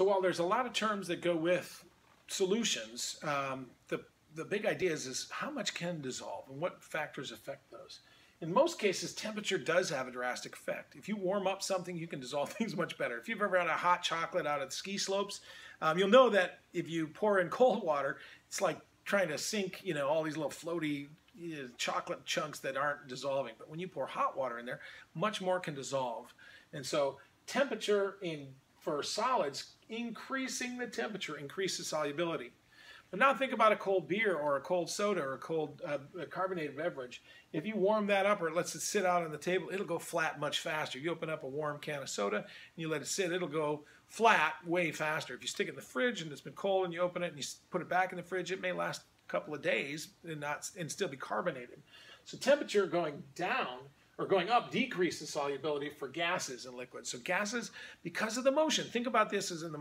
So while there's a lot of terms that go with solutions, the big idea is how much can dissolve and what factors affect those. In most cases, temperature does have a drastic effect. If you warm up something, you can dissolve things much better. If you've ever had a hot chocolate out at the ski slopes, you'll know that if you pour in cold water, it's like trying to sink, all these little floaty chocolate chunks that aren't dissolving. But when you pour hot water in there, much more can dissolve. And so temperature for solids, increasing the temperature increases solubility. But now think about a cold beer or a cold soda or a cold carbonated beverage. If you warm that up or it lets it sit out on the table, it'll go flat much faster. You open up a warm can of soda and you let it sit, it'll go flat way faster. If you stick it in the fridge and it's been cold and you open it and you put it back in the fridge, it may last a couple of days and still be carbonated. So temperature going down or going up decreases solubility for gases and liquids. So gases, because of the motion, think about this as in the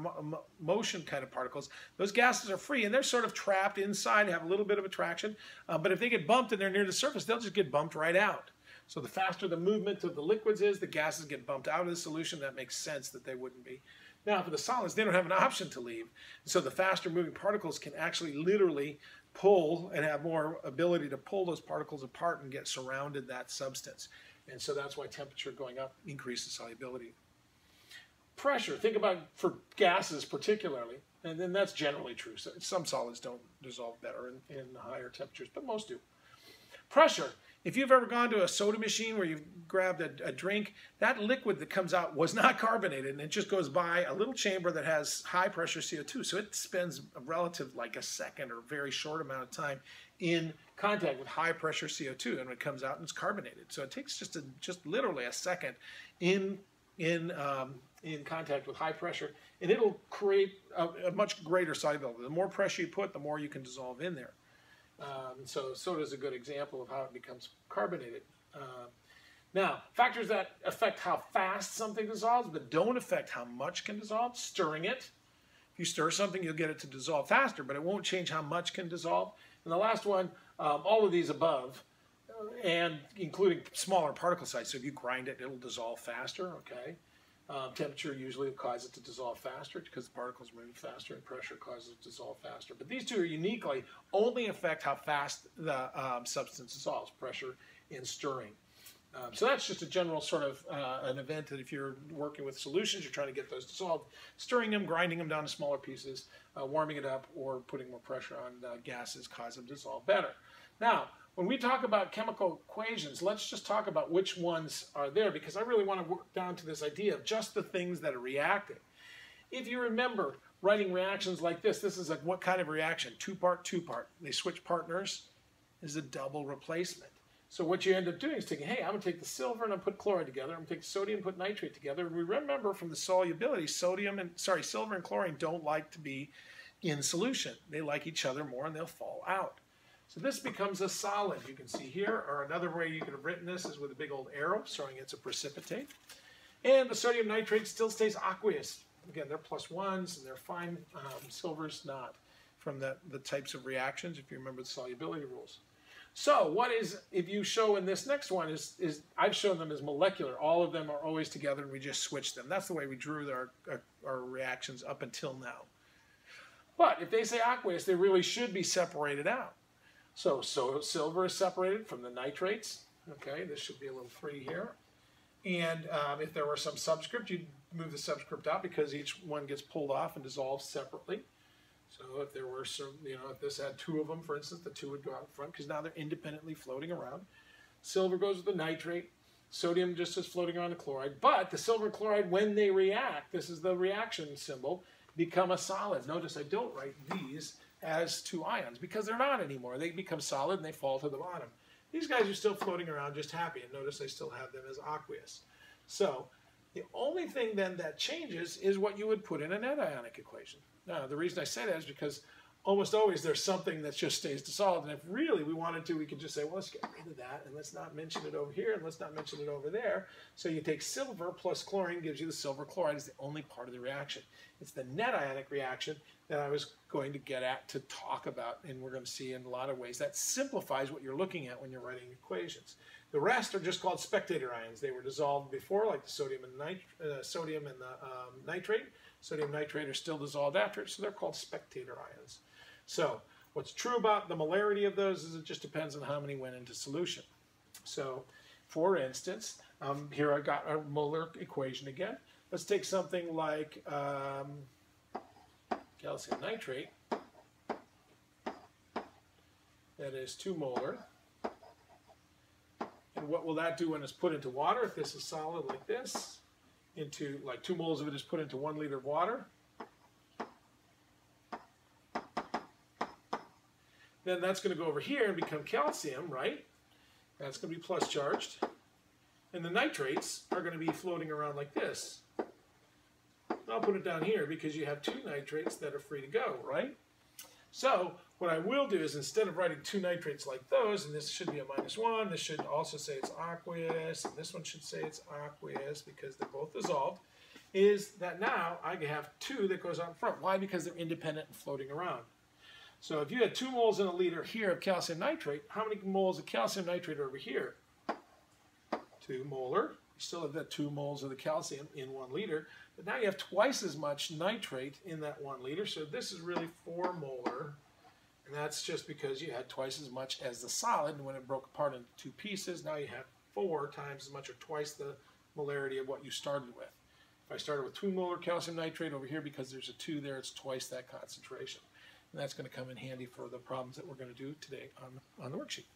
motion kind of particles, those gases are free and they're sort of trapped inside, have a little bit of attraction, but if they get bumped and they're near the surface, they'll just get bumped right out. So the faster the movement of the liquids is, the gases get bumped out of the solution. That makes sense that they wouldn't be. Now for the solids, they don't have an option to leave. So the faster moving particles can actually literally pull and have more ability to pull those particles apart and get surrounded that substance. And so that's why temperature going up increases solubility. Pressure, think about for gases particularly, and then that's generally true. So some solids don't dissolve better in higher temperatures, but most do. Pressure, if you've ever gone to a soda machine where you've grabbed a drink, that liquid that comes out was not carbonated and it just goes by a little chamber that has high pressure CO2. So it spends a relative like a second or very short amount of time in contact with high pressure CO2 and when it comes out and it's carbonated. So it takes just literally a second in contact with high pressure and it'll create a much greater solubility. The more pressure you put, the more you can dissolve in there. So soda is a good example of how it becomes carbonated. Now, factors that affect how fast something dissolves but don't affect how much can dissolve, stirring it. If you stir something, you'll get it to dissolve faster, but it won't change how much can dissolve. And the last one, all of these above, and including smaller particle size. So if you grind it, it'll dissolve faster, okay? Temperature usually will cause it to dissolve faster because the particles move faster and pressure causes it to dissolve faster. But these two are uniquely only affect how fast the substance dissolves, pressure and stirring. So that's just a general sort of an event that if you're working with solutions, you're trying to get those dissolved, stirring them, grinding them down to smaller pieces, warming it up, or putting more pressure on gases cause them to dissolve better. Now, when we talk about chemical equations, let's just talk about which ones are there because I really want to work down to this idea of just the things that are reacting. If you remember writing reactions like this is like what kind of reaction? Two-part, two-part. They switch partners. This is a double replacement. So what you end up doing is taking, hey, I'm going to take the silver and I'm going to put chloride together. I'm going to take sodium and put nitrate together. And we remember from the solubility, silver and chlorine don't like to be in solution. They like each other more and they'll fall out. So this becomes a solid. You can see here, or another way you could have written this is with a big old arrow showing it's a precipitate. And the sodium nitrate still stays aqueous. Again, they're plus ones and they're fine. Silver's not from the types of reactions, if you remember the solubility rules. So what is, if you show in this next one, is I've shown them as molecular. All of them are always together and we just switch them. That's the way we drew our reactions up until now. But if they say aqueous, they really should be separated out. So silver is separated from the nitrates. Okay, this should be a little 3 here. And if there were some subscript, you'd move the subscript out because each one gets pulled off and dissolved separately. So if there were some, if this had 2 of them, for instance, the 2 would go out front because now they're independently floating around. Silver goes with the nitrate. Sodium just is floating around the chloride. But the silver and chloride, when they react, this is the reaction symbol, become a solid. Notice I don't write these as 2 ions because they're not anymore. They become solid and they fall to the bottom. These guys are still floating around just happy, and notice I still have them as aqueous. So the only thing then that changes is what you would put in a net ionic equation. Now the reason I say that is because almost always there's something that just stays dissolved, and if really we wanted to, we could just say, well, let's get rid of that and let's not mention it over here and let's not mention it over there. So you take silver plus chlorine gives you the silver chloride. Is the only part of the reaction. It's the net ionic reaction that I was going to get at to talk about, and we're going to see in a lot of ways that simplifies what you're looking at when you're writing equations. The rest are just called spectator ions. They were dissolved before, like the sodium and the nitrate. Sodium nitrate are still dissolved after it, so they're called spectator ions. So what's true about the molarity of those is it just depends on how many went into solution. So, for instance, here I got our molar equation again. Let's take something like calcium nitrate. That is 2 molar. And what will that do when it's put into water? If this is solid like this, into like 2 moles of it is put into 1 liter of water. Then that's going to go over here and become calcium, right? That's going to be plus charged. And the nitrates are going to be floating around like this. I'll put it down here because you have 2 nitrates that are free to go, right? So what I will do is, instead of writing 2 nitrates like those, and this should be a -1, this should also say it's aqueous, and this one should say it's aqueous because they're both dissolved, is that now I have 2 that goes out in front. Why? Because they're independent and floating around. So if you had 2 moles in a liter here of calcium nitrate, how many moles of calcium nitrate are over here? 2 molar. You still have that 2 moles of the calcium in 1 liter, but now you have twice as much nitrate in that 1 liter, so this is really 4 molar, and that's just because you had twice as much as the solid, and when it broke apart into 2 pieces, now you have 4 times as much, or twice the molarity of what you started with. If I started with 2 molar calcium nitrate over here, because there's a 2 there, it's twice that concentration. And that's going to come in handy for the problems that we're going to do today on the worksheet.